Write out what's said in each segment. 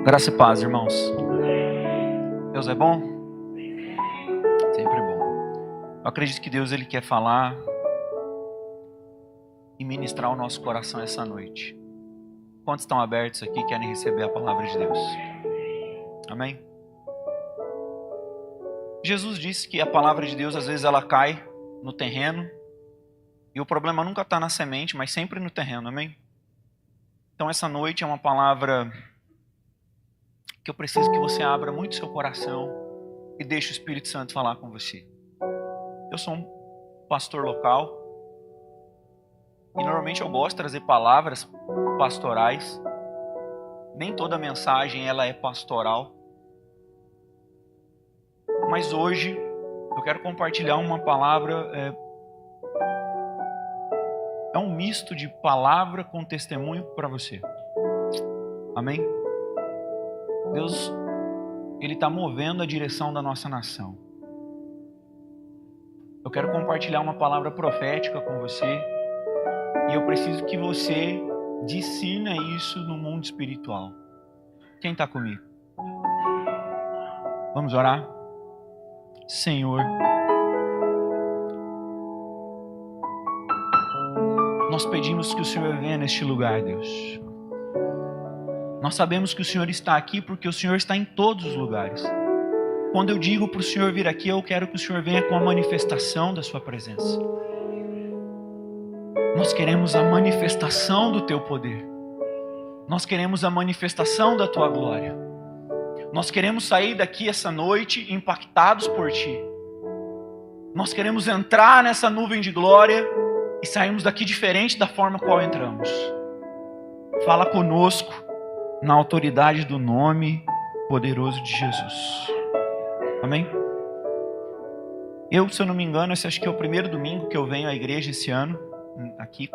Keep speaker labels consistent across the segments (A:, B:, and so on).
A: Graça e paz, irmãos. Deus é bom? Sempre bom. Eu acredito que Deus ele quer falar e ministrar o nosso coração essa noite. Quantos estão abertos aqui e querem receber a palavra de Deus? Amém? Jesus disse que a palavra de Deus às vezes ela cai no terreno e o problema nunca está na semente, mas sempre no terreno, amém? Então essa noite é uma palavra que eu preciso que você abra muito seu coração e deixe o Espírito Santo falar com você. Eu sou um pastor local e normalmente eu gosto de trazer palavras pastorais. Nem toda mensagem ela é pastoral. Mas hoje eu quero compartilhar uma palavra, é um misto de palavra com testemunho para você. Amém? Deus, Ele está movendo a direção da nossa nação. Eu quero compartilhar uma palavra profética com você e eu preciso que você discina isso no mundo espiritual. Quem está comigo? Vamos orar? Senhor, nós pedimos que o Senhor venha neste lugar, Deus. Nós sabemos que o Senhor está aqui porque o Senhor está em todos os lugares. Quando eu digo para o Senhor vir aqui, eu quero que o Senhor venha com a manifestação da sua presença. Nós queremos a manifestação do teu poder. Nós queremos a manifestação da tua glória. Nós queremos sair daqui essa noite impactados por ti. Nós queremos entrar nessa nuvem de glória e sairmos daqui diferente da forma qual entramos. Fala conosco na autoridade do nome poderoso de Jesus. Amém? Se eu não me engano, esse acho que é o primeiro domingo que eu venho à igreja esse ano, aqui.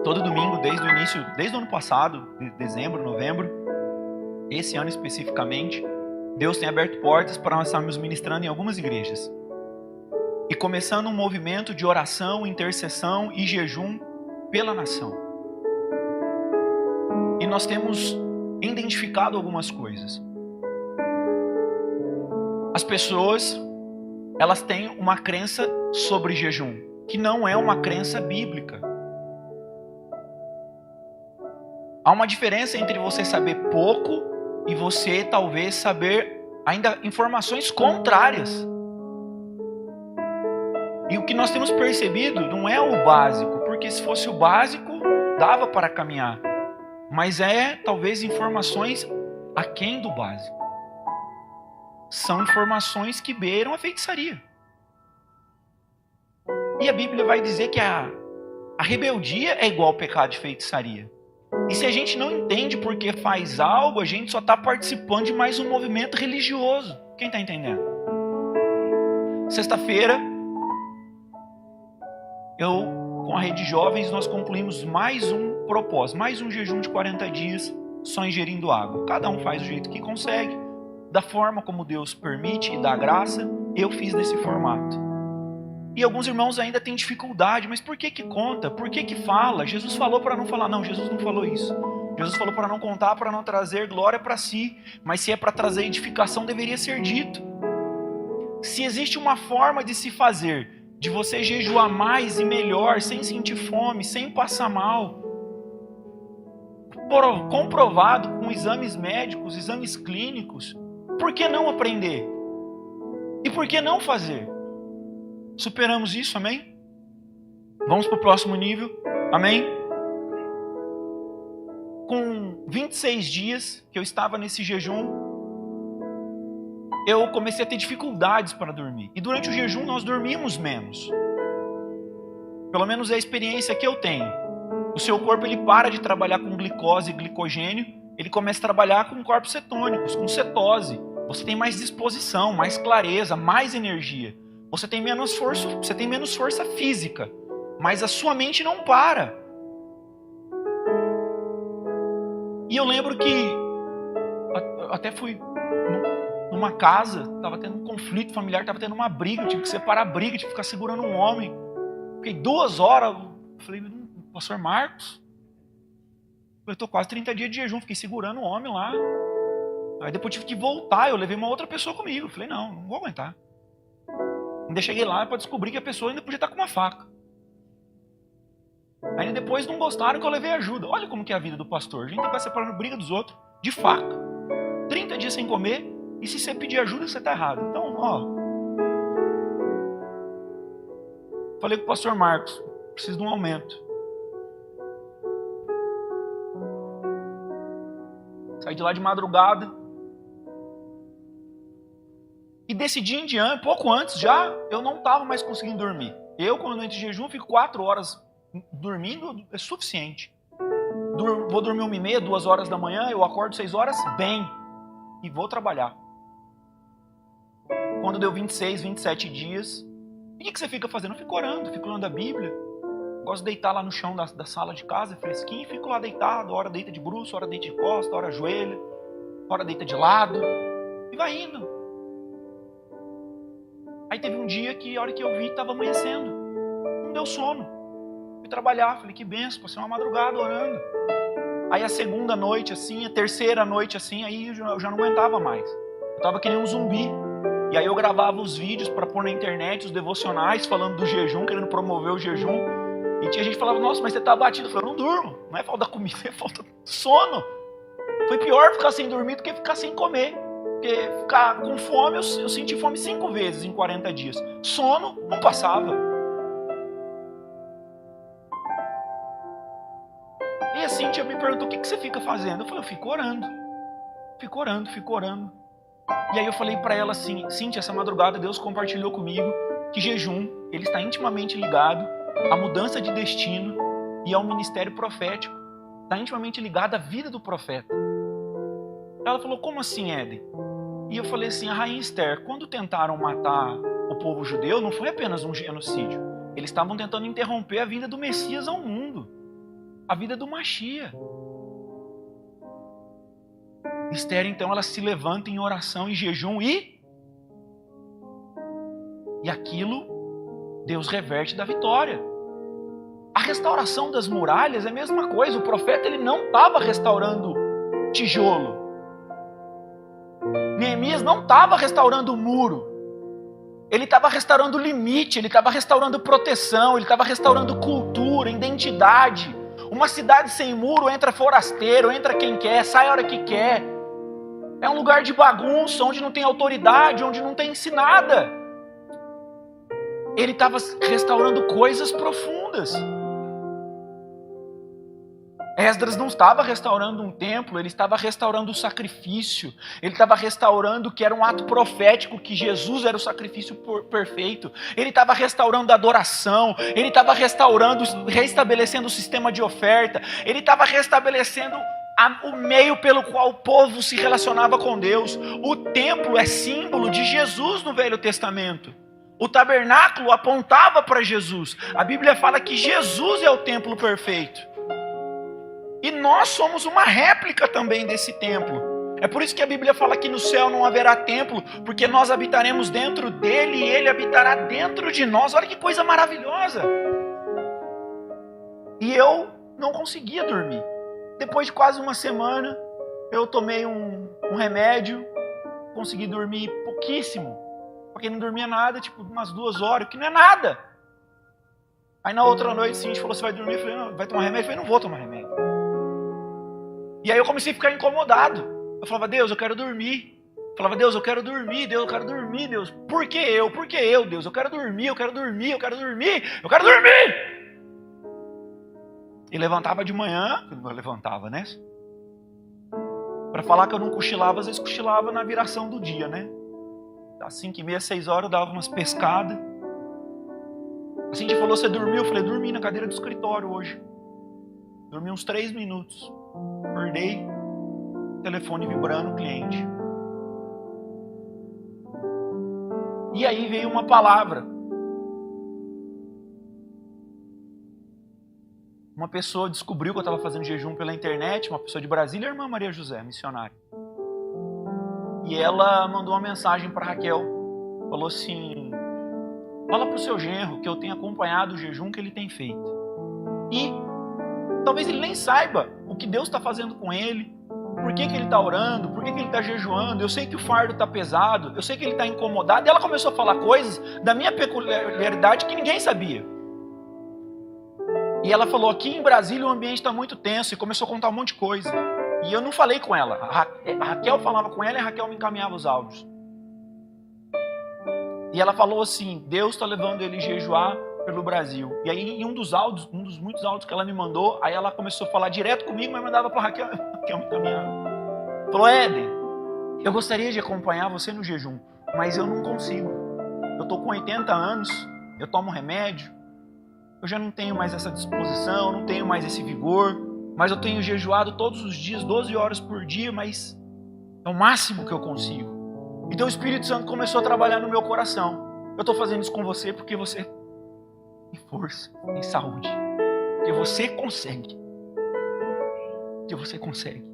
A: Todo domingo, desde o início, desde o ano passado, de dezembro, novembro, esse ano especificamente, Deus tem aberto portas para nós estarmos ministrando em algumas igrejas. E começando um movimento de oração, intercessão e jejum pela nação. E nós temos identificado algumas coisas. As pessoas, elas têm uma crença sobre jejum, que não é uma crença bíblica. Há uma diferença entre você saber pouco e você talvez saber ainda informações contrárias. E o que nós temos percebido não é o básico, porque se fosse o básico, dava para caminhar. Mas talvez informações aquém do básico. São informações que beiram a feitiçaria. E a Bíblia vai dizer que a rebeldia é igual ao pecado de feitiçaria. E se a gente não entende porque faz algo, a gente só está participando de mais um movimento religioso. Quem está entendendo? Sexta-feira, com a Rede Jovens, nós concluímos mais um propósito, mais um jejum de 40 dias, só ingerindo água. Cada um faz do jeito que consegue, da forma como Deus permite e dá graça. Eu fiz desse formato. E alguns irmãos ainda têm dificuldade, mas por que conta? Por que fala? Jesus falou para não falar. Não, Jesus não falou isso. Jesus falou para não contar, para não trazer glória para si. Mas se é para trazer edificação, deveria ser dito. Se existe uma forma de se fazer, de você jejuar mais e melhor, sem sentir fome, sem passar mal, comprovado com exames médicos, exames clínicos, por que não aprender? E por que não fazer? Superamos isso, amém? Vamos para o próximo nível, amém? Com 26 dias que eu estava nesse jejum, eu comecei a ter dificuldades para dormir. E durante o jejum nós dormimos menos. Pelo menos é a experiência que eu tenho. O seu corpo ele para de trabalhar com glicose e glicogênio, ele começa a trabalhar com corpos cetônicos, com cetose. Você tem mais disposição, mais clareza, mais energia. Você tem menos força física, mas a sua mente não para. E eu lembro que até fui numa casa, estava tendo um conflito familiar, estava tendo uma briga, eu tive que separar a briga, tive que ficar segurando um homem. Fiquei 2 horas, falei, pastor Marcos, Eu tô quase 30 dias de jejum, fiquei segurando o homem lá. Aí depois tive que voltar, eu levei uma outra pessoa comigo. Eu falei, não vou aguentar. Ainda cheguei lá para descobrir que a pessoa ainda podia estar com uma faca. Aí depois não gostaram que eu levei ajuda. Olha como que é a vida do pastor. A gente vai separando briga dos outros de faca. 30 dias sem comer, e se você pedir ajuda, você tá errado. Então, falei com o pastor Marcos, preciso de um aumento. Saí de lá de madrugada. E desse dia em diante, pouco antes já, eu não estava mais conseguindo dormir. Eu, quando eu entro em jejum, fico 4 horas dormindo, é suficiente. Vou dormir 1h30, 2 horas da manhã, eu acordo 6 horas, bem. E vou trabalhar. Quando deu 26, 27 dias, o que você fica fazendo? Eu fico orando, fico lendo a Bíblia. Gosto de deitar lá no chão da sala de casa, fresquinho, fico lá deitado. Hora deita de bruço, hora deita de costa, hora ajoelha, hora deita de lado. E vai indo. Aí teve um dia que, a hora que eu vi, estava amanhecendo. Não deu sono. Fui trabalhar, falei, que benção, passei uma madrugada orando. Aí a segunda noite, assim, a terceira noite, assim, aí eu já não aguentava mais. Eu tava que nem um zumbi. E aí eu gravava os vídeos para pôr na internet, os devocionais, falando do jejum, querendo promover o jejum. E tinha gente que falava, nossa, mas você tá abatido. Eu falei, eu não durmo. Não é falta da comida, é falta de sono. Foi pior ficar sem dormir do que ficar sem comer. Porque ficar com fome, eu senti fome 5 vezes em 40 dias. Sono, não passava. E a Cíntia me perguntou, o que você fica fazendo? Eu falei, eu fico orando. Fico orando. E aí eu falei para ela assim, Cíntia, essa madrugada Deus compartilhou comigo que jejum, ele está intimamente ligado à mudança de destino e ao ministério profético. Está intimamente ligado à vida do profeta. Ela falou, como assim, Éden? E eu falei assim, a rainha Esther, quando tentaram matar o povo judeu, não foi apenas um genocídio. Eles estavam tentando interromper a vinda do Messias ao mundo. A vida do Machia. Esther, então, ela se levanta em oração, em jejum e aquilo Deus reverte da vitória. A restauração das muralhas é a mesma coisa. O profeta ele não estava restaurando tijolo. Neemias não estava restaurando o muro. Ele estava restaurando o limite, ele estava restaurando proteção, ele estava restaurando cultura, identidade. Uma cidade sem muro, entra forasteiro, entra quem quer, sai a hora que quer. É um lugar de bagunça, onde não tem autoridade, onde não tem nada. Ele estava restaurando coisas profundas. Esdras não estava restaurando um templo, ele estava restaurando o sacrifício. Ele estava restaurando o que era um ato profético, que Jesus era o sacrifício perfeito. Ele estava restaurando a adoração. Ele estava restabelecendo o sistema de oferta. Ele estava restabelecendo o meio pelo qual o povo se relacionava com Deus. O templo é símbolo de Jesus no Velho Testamento. O tabernáculo apontava para Jesus. A Bíblia fala que Jesus é o templo perfeito. E nós somos uma réplica também desse templo. É por isso que a Bíblia fala que no céu não haverá templo, porque nós habitaremos dentro dele e ele habitará dentro de nós. Olha que coisa maravilhosa. E eu não conseguia dormir. Depois de quase uma semana, eu tomei um remédio, consegui dormir pouquíssimo, porque não dormia nada, tipo umas 2 horas, que não é nada. Aí na outra noite, a gente falou, você vai dormir? Eu falei, não, vai tomar remédio? Eu falei, não vou tomar remédio. E aí eu comecei a ficar incomodado. Eu falava, Deus, eu quero dormir. Eu falava, Deus, eu quero dormir, Deus, eu quero dormir, Deus. Por que eu? Por que eu, Deus? Eu quero dormir, eu quero dormir, eu quero dormir, eu quero dormir! E levantava de manhã, eu levantava, né? Para falar que eu não cochilava, às vezes cochilava na viração do dia, né? Às 5h30, 6 horas eu dava umas pescadas. A Cintia falou, você dormiu? Eu falei, dormi na cadeira do escritório hoje. Dormi uns 3 minutos. Acordei, telefone vibrando, cliente. E aí veio uma palavra. Uma pessoa descobriu que eu estava fazendo jejum pela internet, uma pessoa de Brasília, a irmã Maria José, missionária. E ela mandou uma mensagem para Raquel. Falou assim, fala para o seu genro que eu tenho acompanhado o jejum que ele tem feito. E talvez ele nem saiba o que Deus está fazendo com ele, por que ele está orando, por que ele está jejuando. Eu sei que o fardo está pesado, eu sei que ele está incomodado. E ela começou a falar coisas da minha peculiaridade que ninguém sabia. E ela falou, aqui em Brasília o ambiente está muito tenso, e começou a contar um monte de coisa. E eu não falei com ela, a Raquel falava com ela e a Raquel me encaminhava os áudios. E ela falou assim, Deus está levando ele a jejuar pelo Brasil. E aí em um dos muitos áudios que ela me mandou, aí ela começou a falar direto comigo, mas mandava para a Raquel me encaminhava. Falou, Éden, eu gostaria de acompanhar você no jejum, mas eu não consigo. Eu estou com 80 anos, eu tomo remédio, eu já não tenho mais essa disposição, não tenho mais esse vigor, mas eu tenho jejuado todos os dias, 12 horas por dia, mas é o máximo que eu consigo. Então o Espírito Santo começou a trabalhar no meu coração. Eu estou fazendo isso com você porque você tem força, tem saúde, porque você consegue. Porque você consegue.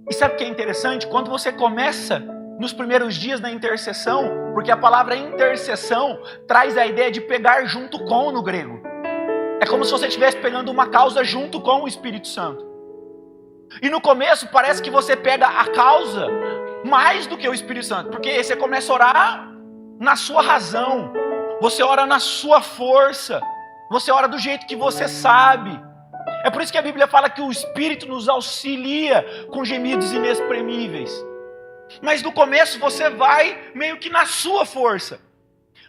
A: E sabe o que é interessante? Quando você começa nos primeiros dias da intercessão, porque a palavra intercessão traz a ideia de pegar junto com no grego. É como se você estivesse pegando uma causa junto com o Espírito Santo. E no começo parece que você pega a causa mais do que o Espírito Santo. Porque você começa a orar na sua razão. Você ora na sua força. Você ora do jeito que você sabe. É por isso que a Bíblia fala que o Espírito nos auxilia com gemidos inexprimíveis. Mas no começo você vai meio que na sua força.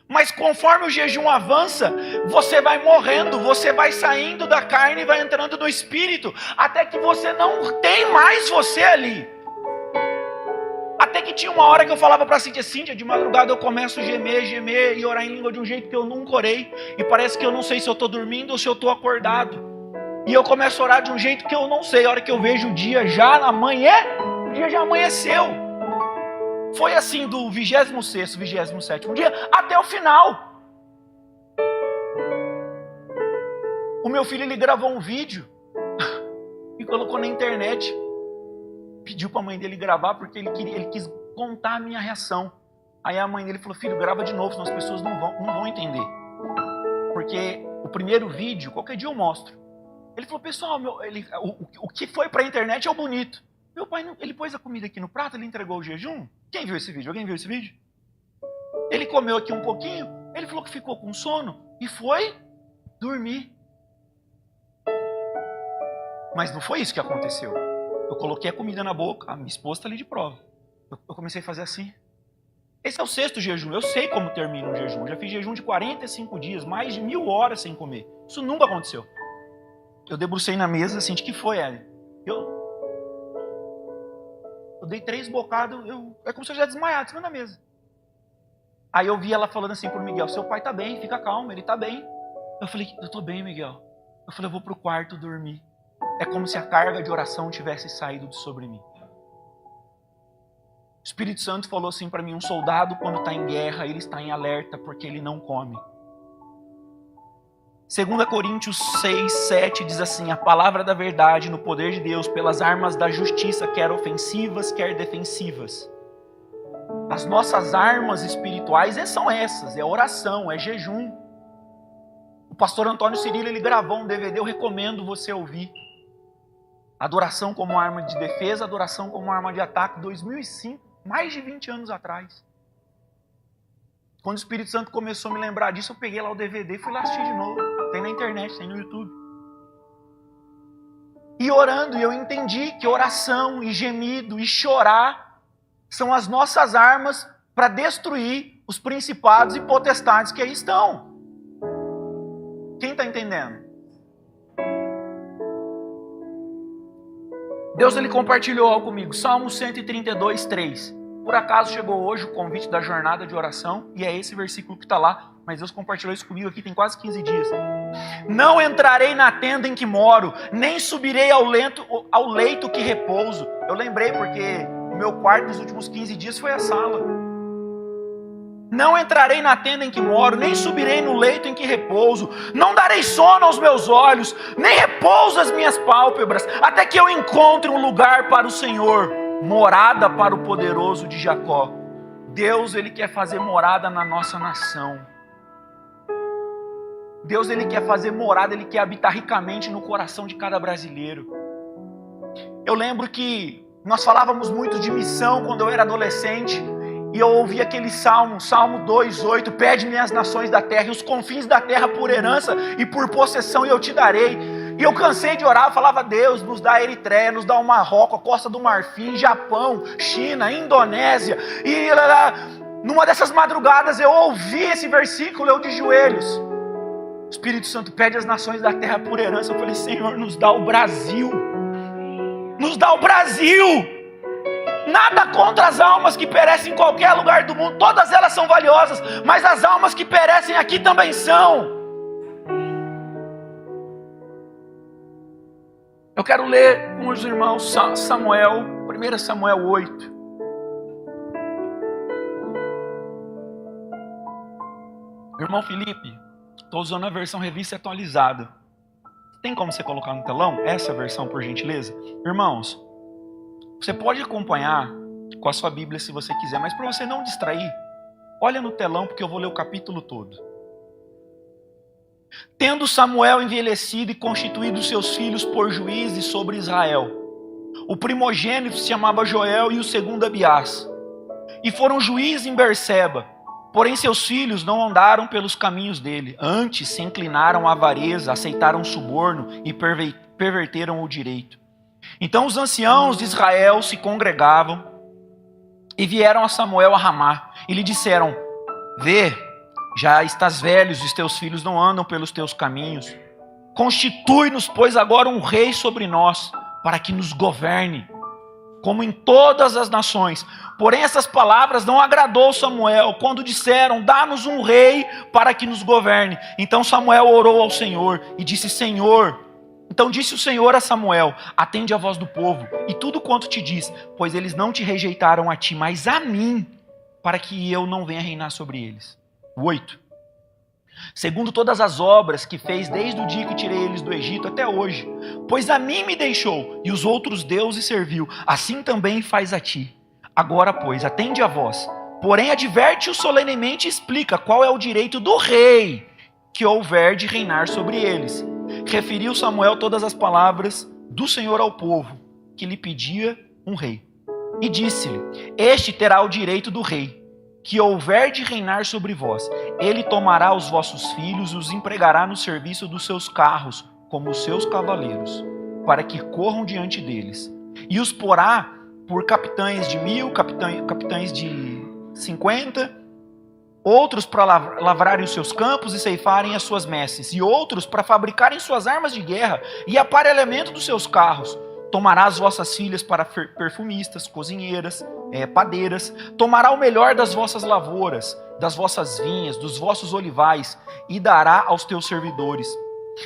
A: Mas conforme o jejum avança, você vai morrendo, você vai saindo da carne e vai entrando no Espírito, até que você não tem mais você ali. Até que tinha uma hora que eu falava para a Cíntia, de madrugada eu começo a gemer e orar em língua de um jeito que eu nunca orei, e parece que eu não sei se eu estou dormindo ou se eu estou acordado. E eu começo a orar de um jeito que eu não sei, a hora que eu vejo o dia já o dia já amanheceu. Foi assim do 26º, 27º dia até o final. O meu filho, ele gravou um vídeo e colocou na internet. Pediu para a mãe dele gravar porque ele quis contar a minha reação. Aí a mãe dele falou, filho, grava de novo, senão as pessoas não vão entender. Porque o primeiro vídeo, qualquer dia eu mostro. Ele falou, pessoal, o que foi para a internet é o bonito. Meu pai, ele pôs a comida aqui no prato, ele entregou o jejum. Quem viu esse vídeo? Alguém viu esse vídeo? Ele comeu aqui um pouquinho, ele falou que ficou com sono e foi dormir. Mas não foi isso que aconteceu. Eu coloquei a comida na boca, a minha esposa está ali de prova. Eu comecei a fazer assim. Esse é o 6º jejum, eu sei como termina um jejum. Eu já fiz jejum de 45 dias, mais de 1000 horas sem comer. Isso nunca aconteceu. Eu debrucei na mesa assim, de que foi, Ellen? Eu dei 3 bocados, é como se eu já desmaiado em cima da mesa. Aí eu vi ela falando assim pro Miguel, seu pai tá bem, fica calmo, ele tá bem. Eu falei, eu tô bem, Miguel. Eu falei, eu vou pro quarto dormir. É como se a carga de oração tivesse saído de sobre mim. O Espírito Santo falou assim para mim, um soldado quando está em guerra, ele está em alerta porque ele não come. 2 Coríntios 6, 7 diz assim, a palavra da verdade no poder de Deus pelas armas da justiça, quer ofensivas, quer defensivas. As nossas armas espirituais são essas, é oração, é jejum. O pastor Antônio Cirilo, ele gravou um DVD, eu recomendo você ouvir. Adoração como arma de defesa, adoração como arma de ataque, 2005, mais de 20 anos atrás. Quando o Espírito Santo começou a me lembrar disso, eu peguei lá o DVD e fui lá assistir de novo. Tem na internet, tem no YouTube. E orando, eu entendi que oração e gemido e chorar são as nossas armas para destruir os principados e potestades que aí estão. Quem está entendendo? Deus, ele compartilhou algo comigo. Salmo 132, 3. Por acaso chegou hoje o convite da jornada de oração, e é esse versículo que está lá, mas Deus compartilhou isso comigo aqui tem quase 15 dias. Não entrarei na tenda em que moro, nem subirei ao leito que repouso. Eu lembrei porque o meu quarto nos últimos 15 dias foi a sala. Não entrarei na tenda em que moro, nem subirei no leito em que repouso. Não darei sono aos meus olhos, nem repouso às minhas pálpebras, até que eu encontre um lugar para o Senhor, morada para o poderoso de Jacó. Deus, ele quer fazer morada na nossa nação. Deus, Ele quer fazer morada, Ele quer habitar ricamente no coração de cada brasileiro. Eu lembro que nós falávamos muito de missão quando eu era adolescente, e eu ouvi aquele Salmo 2:8, pede-me as nações da terra e os confins da terra por herança e por possessão, e eu te darei. E eu cansei de orar, eu falava: Deus, nos dá a Eritreia, nos dá o Marrocos, a Costa do Marfim, Japão, China, Indonésia. E numa dessas madrugadas eu ouvi esse versículo, eu de joelhos. O Espírito Santo pede as nações da terra por herança. Eu falei: Senhor, nos dá o Brasil. Nos dá o Brasil. Nada contra as almas que perecem em qualquer lugar do mundo. Todas elas são valiosas. Mas as almas que perecem aqui também são. Eu quero ler com os irmãos Samuel, 1 Samuel 8. Irmão Felipe, estou usando a versão revista atualizada. Tem como você colocar no telão essa versão, por gentileza? Irmãos, você pode acompanhar com a sua Bíblia se você quiser, mas para você não distrair, olha no telão porque eu vou ler o capítulo todo. Tendo Samuel envelhecido e constituído seus filhos por juízes sobre Israel, o primogênito se chamava Joel e o segundo Abiás, e foram juízes em Berseba. Porém seus filhos não andaram pelos caminhos dele, antes se inclinaram à avareza, aceitaram o suborno e perverteram o direito. Então os anciãos de Israel se congregavam e vieram a Samuel a Ramá e lhe disseram: vê, já estás velho, os teus filhos não andam pelos teus caminhos. Constitui-nos, pois, agora um rei sobre nós, para que nos governe, como em todas as nações. Porém essas palavras não agradou Samuel, quando disseram: dá-nos um rei para que nos governe. Então Samuel orou ao Senhor e disse: Então disse o Senhor a Samuel: atende a voz do povo e tudo quanto te diz, pois eles não te rejeitaram a ti, mas a mim, para que eu não venha reinar sobre eles. 8. Segundo todas as obras que fez desde o dia que tirei eles do Egito até hoje, pois a mim me deixou e os outros deuses serviu, assim também faz a ti. Agora, pois, atende a voz, porém adverte-o solenemente e explica qual é o direito do rei que houver de reinar sobre eles. Referiu Samuel todas as palavras do Senhor ao povo, que lhe pedia um rei. E disse-lhe: este terá o direito do rei, que houver de reinar sobre vós. Ele tomará os vossos filhos e os empregará no serviço dos seus carros, como os seus cavaleiros, para que corram diante deles. E os porá por capitães de 1000, capitães de 50, outros para lavrarem os seus campos e ceifarem as suas messes, e outros para fabricarem suas armas de guerra e aparelhamento dos seus carros. Tomará as vossas filhas para perfumistas, cozinheiras, padeiras. Tomará o melhor das vossas lavouras, das vossas vinhas, dos vossos olivais, e dará aos teus servidores.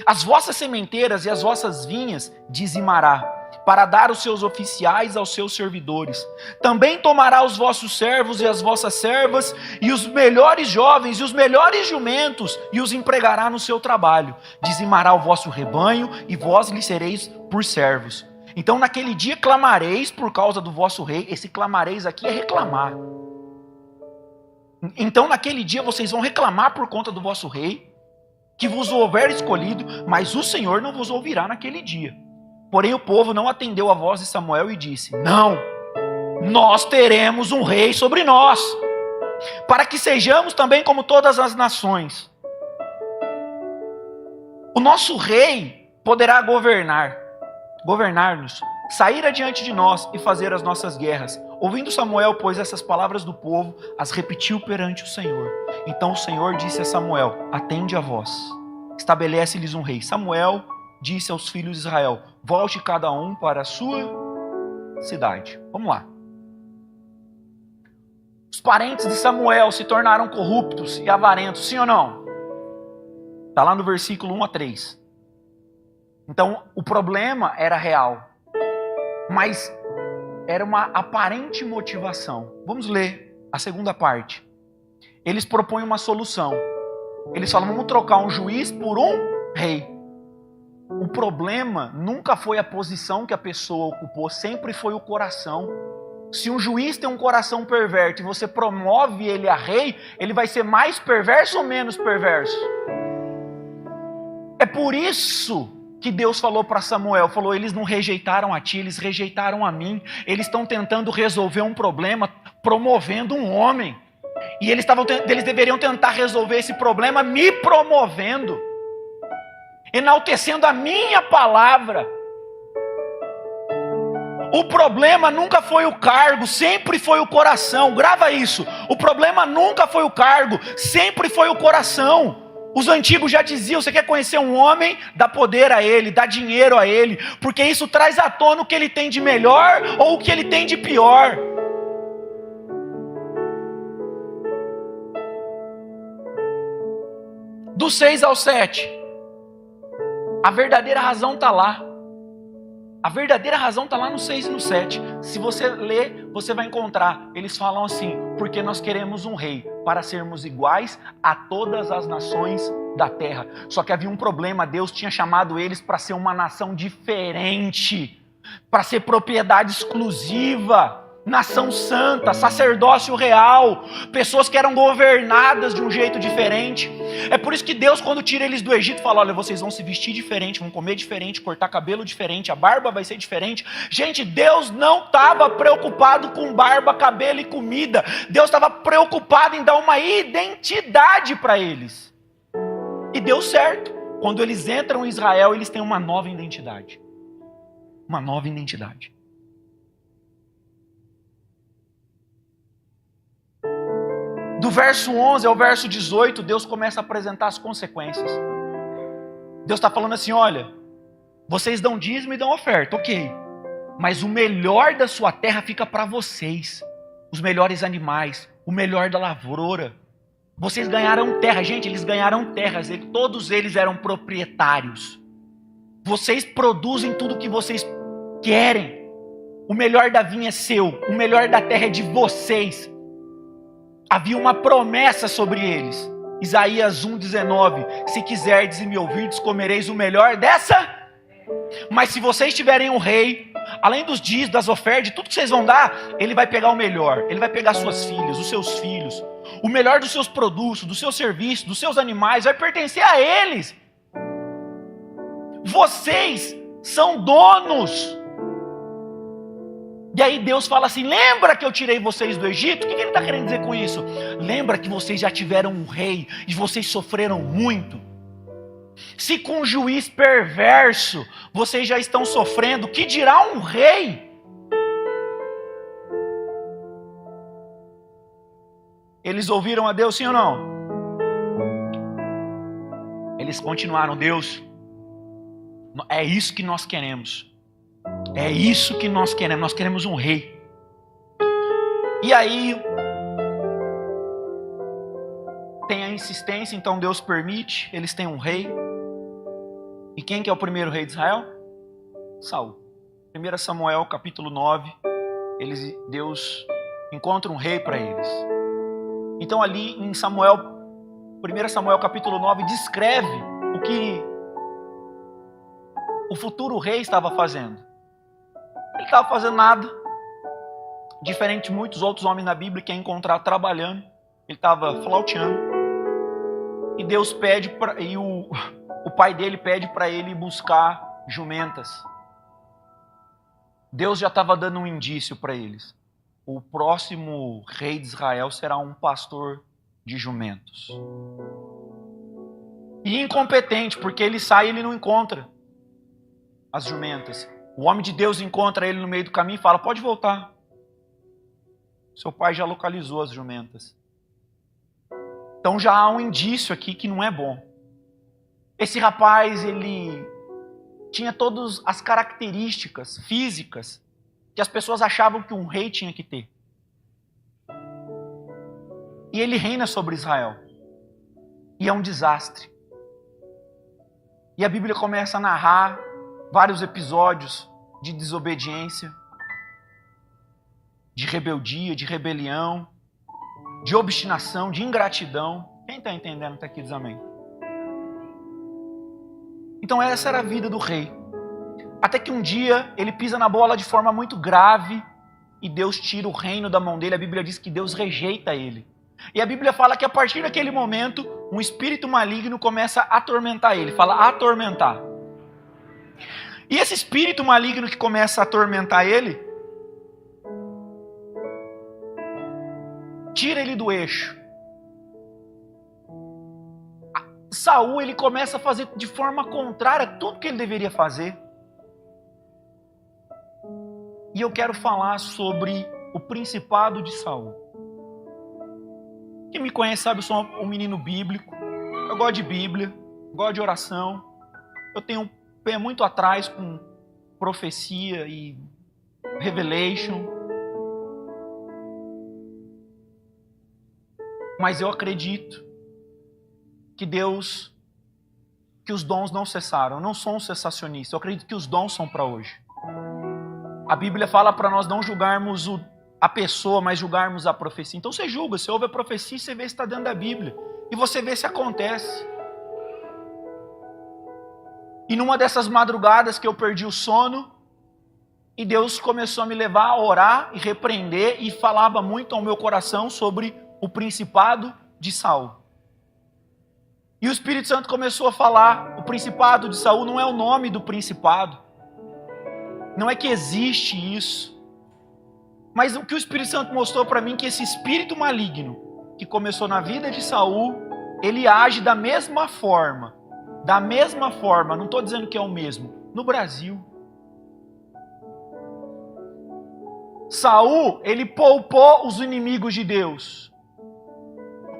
A: As vossas sementeiras e as vossas vinhas dizimará, para dar os seus oficiais aos seus servidores. Também tomará os vossos servos e as vossas servas, e os melhores jovens e os melhores jumentos, e os empregará no seu trabalho. Dizimará o vosso rebanho, e vós lhe sereis por servos. Então naquele dia clamareis por causa do vosso rei. Esse clamareis aqui é reclamar. Então naquele dia vocês vão reclamar por conta do vosso rei, que vos houver escolhido, mas o Senhor não vos ouvirá naquele dia. Porém o povo não atendeu a voz de Samuel e disse: não, nós teremos um rei sobre nós, para que sejamos também como todas as nações. O nosso rei poderá governar-nos, sair adiante de nós e fazer as nossas guerras. Ouvindo Samuel, pois, essas palavras do povo, as repetiu perante o Senhor. Então o Senhor disse a Samuel: atende a voz, estabelece-lhes um rei. Samuel disse aos filhos de Israel: volte cada um para a sua cidade. Vamos lá. Os parentes de Samuel se tornaram corruptos e avarentos, sim ou não? Está lá no versículo 1 a 3. Então o problema era real, mas era uma aparente motivação. Vamos ler a segunda parte. Eles propõem uma solução. Eles falam: vamos trocar um juiz por um rei. O problema nunca foi a posição que a pessoa ocupou, sempre foi o coração. Se um juiz tem um coração perverso e você promove ele a rei, ele vai ser mais perverso ou menos perverso? por isso que Deus falou para Samuel, falou, eles não rejeitaram a ti, eles rejeitaram a mim. Eles estão tentando resolver um problema, promovendo um homem. E eles deveriam tentar resolver esse problema me promovendo, enaltecendo a minha palavra. O problema nunca foi o cargo, sempre foi o coração. Grava isso. O problema nunca foi o cargo, sempre foi o coração. Os antigos já diziam, você quer conhecer um homem? Dá poder a ele, dá dinheiro a ele, porque isso traz à tona o que ele tem de melhor ou o que ele tem de pior. Do 6 ao 7, a verdadeira razão está lá. A verdadeira razão está lá no 6 e no 7. Se você ler, você vai encontrar. Eles falam assim, porque nós queremos um rei para sermos iguais a todas as nações da terra. Só que havia um problema, Deus tinha chamado eles para ser uma nação diferente, para ser propriedade exclusiva, nação santa, sacerdócio real, pessoas que eram governadas de um jeito diferente. É por isso que Deus, quando tira eles do Egito, fala, olha, vocês vão se vestir diferente, vão comer diferente, cortar cabelo diferente, a barba vai ser diferente. Gente, Deus não estava preocupado com barba, cabelo e comida. Deus estava preocupado em dar uma identidade para eles. E deu certo. Quando eles entram em Israel, eles têm uma nova identidade. Uma nova identidade. Do verso 11 ao verso 18, Deus começa a apresentar as consequências. Deus está falando assim, olha, vocês dão dízimo e dão oferta, ok. Mas o melhor da sua terra fica para vocês. Os melhores animais, o melhor da lavoura. Vocês ganharam terra, gente, eles ganharam terras, todos eles eram proprietários. Vocês produzem tudo o que vocês querem. O melhor da vinha é seu, o melhor da terra é de vocês. Havia uma promessa sobre eles. Isaías 1,19. Se quiserdes e me ouvirdes, comereis o melhor dessa. Mas se vocês tiverem um rei, além dos dízimos, das ofertas, de tudo que vocês vão dar, ele vai pegar o melhor. Ele vai pegar suas filhas, os seus filhos, o melhor dos seus produtos, do seu serviço, dos seus animais, vai pertencer a eles. Vocês são donos. E aí Deus fala assim, lembra que eu tirei vocês do Egito? O que ele está querendo dizer com isso? Lembra que vocês já tiveram um rei e vocês sofreram muito? Se com um juiz perverso vocês já estão sofrendo, que dirá um rei? Eles ouviram a Deus, sim ou não? Eles continuaram, Deus, é isso que nós queremos. É isso que nós queremos um rei. E aí tem a insistência, então Deus permite, eles têm um rei. E quem que é o primeiro rei de Israel? Saul. 1 Samuel capítulo 9, Deus encontra um rei para eles. Então ali em 1 Samuel capítulo 9 descreve o que o futuro rei estava fazendo. Ele estava fazendo nada, diferente de muitos outros homens na Bíblia que é encontrar trabalhando. Ele estava flauteando. E Deus pede, o pai dele pede para ele buscar jumentas. Deus já estava dando um indício para eles. O próximo rei de Israel será um pastor de jumentos. E incompetente, porque ele sai e ele não encontra as jumentas. O homem de Deus encontra ele no meio do caminho e fala, pode voltar. Seu pai já localizou as jumentas. Então já há um indício aqui que não é bom. Esse rapaz, ele tinha todas as características físicas que as pessoas achavam que um rei tinha que ter. E ele reina sobre Israel. E é um desastre. E a Bíblia começa a narrar vários episódios de desobediência, de rebeldia, de rebelião, de obstinação, de ingratidão. Quem está entendendo até aqui diz amém. Então essa era a vida do rei. Até que um dia ele pisa na bola de forma muito grave e Deus tira o reino da mão dele. A Bíblia diz que Deus rejeita ele. E a Bíblia fala que a partir daquele momento, um espírito maligno começa a atormentar ele. Fala atormentar. E esse espírito maligno que começa a atormentar ele, tira ele do eixo. Saul, ele começa a fazer de forma contrária a tudo que ele deveria fazer. E eu quero falar sobre o principado de Saul. Quem me conhece sabe, eu sou um menino bíblico. Eu gosto de Bíblia, gosto de oração. Eu tenho um pé muito atrás com profecia e revelation. Mas eu acredito que Deus, que os dons não cessaram. Eu não sou um cessacionista, eu acredito que os dons são para hoje. A Bíblia fala para nós não julgarmos a pessoa, mas julgarmos a profecia. Então você julga, você ouve a profecia e você vê se está dentro da Bíblia. E você vê se acontece. E numa dessas madrugadas que eu perdi o sono, e Deus começou a me levar a orar e repreender, e falava muito ao meu coração sobre o principado de Saul. E o Espírito Santo começou a falar, o principado de Saul não é o nome do principado. Não é que existe isso. Mas o que o Espírito Santo mostrou para mim, que esse espírito maligno, que começou na vida de Saul, ele age da mesma forma, não estou dizendo que é o mesmo, no Brasil. Saul, ele poupou os inimigos de Deus.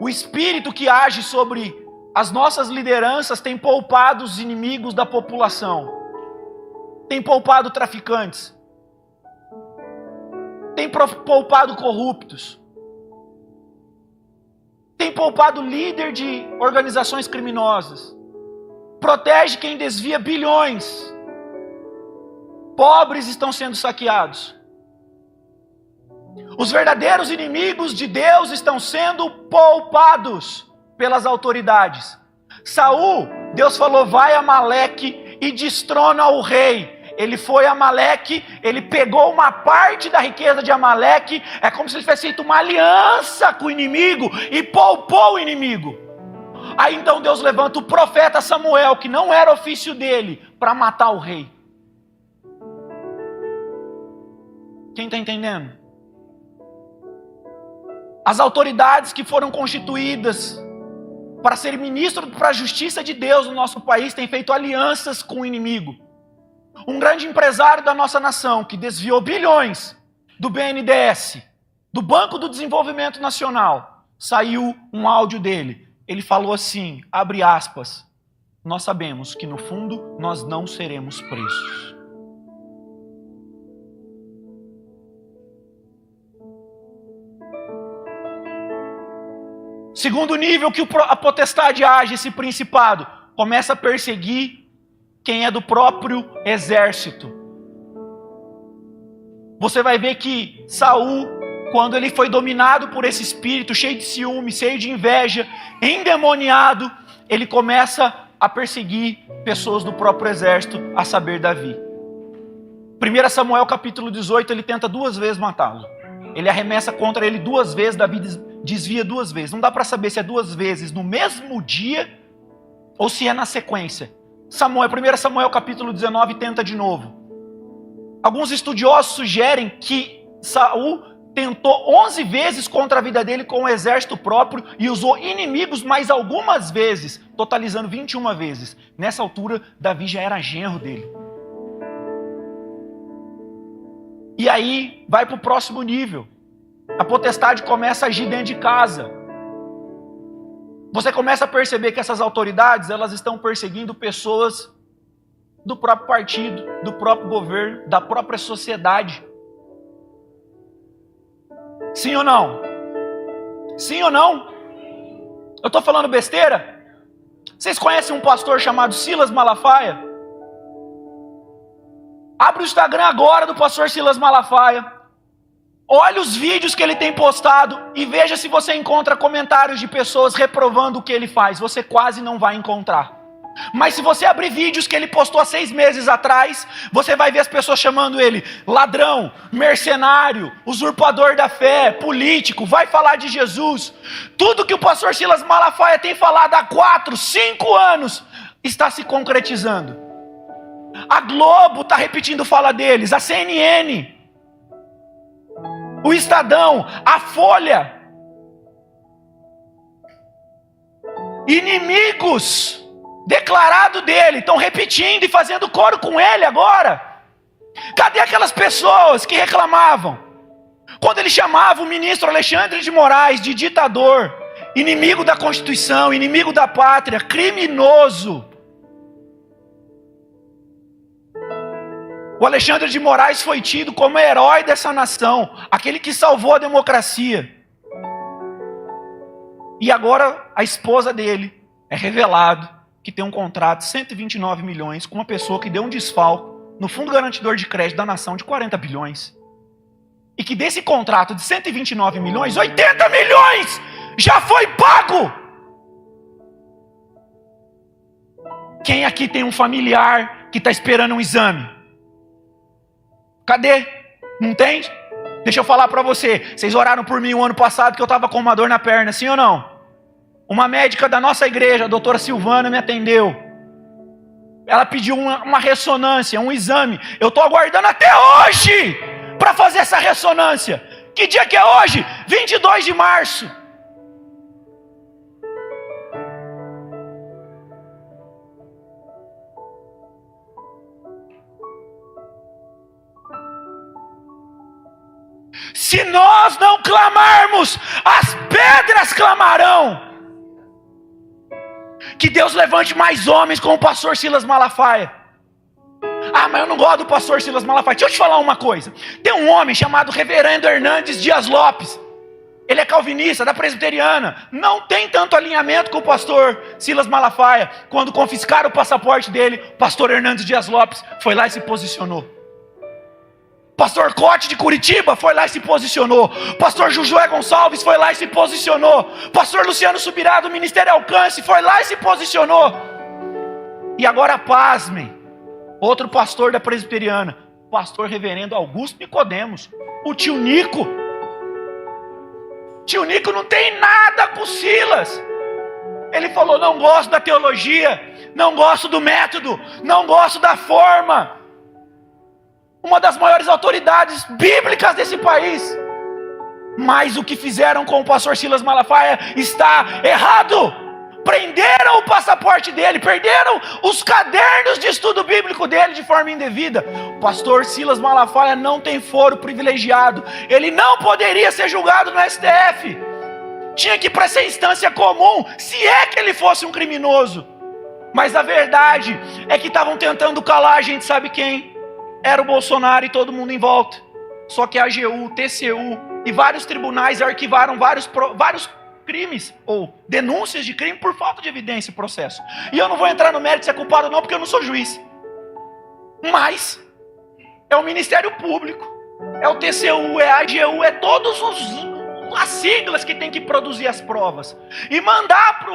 A: O espírito que age sobre as nossas lideranças tem poupado os inimigos da população. Tem poupado traficantes. Tem poupado corruptos. Tem poupado líder de organizações criminosas. Protege quem desvia bilhões. Pobres estão sendo saqueados. Os verdadeiros inimigos de Deus estão sendo poupados pelas autoridades. Saul, Deus falou, vai a Amaleque e destrona o rei. Ele foi a Amaleque, ele pegou uma parte da riqueza de Amaleque, é como se ele tivesse feito uma aliança com o inimigo e poupou o inimigo. Aí então Deus levanta o profeta Samuel, que não era ofício dele, para matar o rei. Quem está entendendo? As autoridades que foram constituídas para ser ministro para a justiça de Deus no nosso país têm feito alianças com o inimigo. Um grande empresário da nossa nação que desviou bilhões do BNDES, do Banco do Desenvolvimento Nacional, saiu um áudio dele. Ele falou assim, abre aspas, nós sabemos que no fundo nós não seremos presos. Segundo nível que a potestade age, esse principado, começa a perseguir quem é do próprio exército. Você vai ver que Saul, quando ele foi dominado por esse espírito, cheio de ciúme, cheio de inveja, endemoniado, ele começa a perseguir pessoas do próprio exército, a saber, Davi. 1 Samuel capítulo 18, ele tenta 2 vezes matá-lo. Ele arremessa contra ele 2 vezes, Davi desvia 2 vezes. Não dá para saber se é 2 vezes no mesmo dia ou se é na sequência. 1 Samuel capítulo 19 tenta de novo. Alguns estudiosos sugerem que Saul tentou 11 vezes contra a vida dele com o exército próprio e usou inimigos mais algumas vezes, totalizando 21 vezes. Nessa altura, Davi já era genro dele. E aí, vai para o próximo nível. A potestade começa a agir dentro de casa. Você começa a perceber que essas autoridades, elas estão perseguindo pessoas do próprio partido, do próprio governo, da própria sociedade. Sim ou não? Sim ou não? Eu estou falando besteira? Vocês conhecem um pastor chamado Silas Malafaia? Abre o Instagram agora do pastor Silas Malafaia. Olhe os vídeos que ele tem postado e veja se você encontra comentários de pessoas reprovando o que ele faz. Você quase não vai encontrar. Mas se você abrir vídeos que ele postou há 6 meses atrás, você vai ver as pessoas chamando ele ladrão, mercenário, usurpador da fé, político, vai falar de Jesus. Tudo que o pastor Silas Malafaia tem falado há 4, 5 anos está se concretizando. A Globo está repetindo fala deles, a CNN, o Estadão, a Folha. Inimigos declarado dele estão repetindo e fazendo coro com ele agora. Cadê aquelas pessoas que reclamavam quando ele chamava o ministro Alexandre de Moraes de ditador, inimigo da Constituição, inimigo da pátria, criminoso? O Alexandre de Moraes foi tido como herói dessa nação, aquele que salvou a democracia. E agora a esposa dele é revelado que tem um contrato de 129 milhões com uma pessoa que deu um desfalco no Fundo Garantidor de Crédito da Nação de 40 bilhões. E que desse contrato de 129 milhões, 80 milhões já foi pago. Quem aqui tem um familiar que está esperando um exame? Cadê? Não tem? Deixa eu falar para você. Vocês oraram por mim o ano passado que eu estava com uma dor na perna, sim ou não? Uma médica da nossa igreja, a doutora Silvana, me atendeu. Ela pediu uma ressonância, um exame. Eu estou aguardando até hoje para fazer essa ressonância. Que dia que é hoje? 22 de março. Se nós não clamarmos, as pedras clamarão. Que Deus levante mais homens como o pastor Silas Malafaia. Ah, mas eu não gosto do pastor Silas Malafaia. Deixa eu te falar uma coisa. Tem um homem chamado Reverendo Hernandes Dias Lopes. Ele é calvinista, da presbiteriana. Não tem tanto alinhamento com o pastor Silas Malafaia. Quando confiscaram o passaporte dele, o pastor Hernandes Dias Lopes foi lá e se posicionou. Pastor Cote de Curitiba foi lá e se posicionou. Pastor Josué Gonçalves foi lá e se posicionou. Pastor Luciano Subirá do Ministério Alcance foi lá e se posicionou. E agora pasmem, outro pastor da presbiteriana, pastor reverendo Augusto Nicodemos, o tio Nico. Tio Nico não tem nada com Silas. Ele falou: não gosto da teologia, não gosto do método, não gosto da forma. Uma das maiores autoridades bíblicas desse país. Mas o que fizeram com o pastor Silas Malafaia está errado. Prenderam o passaporte dele, perderam os cadernos de estudo bíblico dele de forma indevida. O pastor Silas Malafaia não tem foro privilegiado. Ele não poderia ser julgado no STF. Tinha que ir para essa instância comum, se é que ele fosse um criminoso. Mas a verdade é que estavam tentando calar a gente sabe quem? Era o Bolsonaro e todo mundo em volta. Só que a AGU, TCU e vários tribunais arquivaram vários crimes ou denúncias de crime por falta de evidência e processo. E eu não vou entrar no mérito se é culpado ou não, porque eu não sou juiz. Mas é o Ministério Público, é o TCU, é a AGU, é todas as siglas que tem que produzir as provas e mandar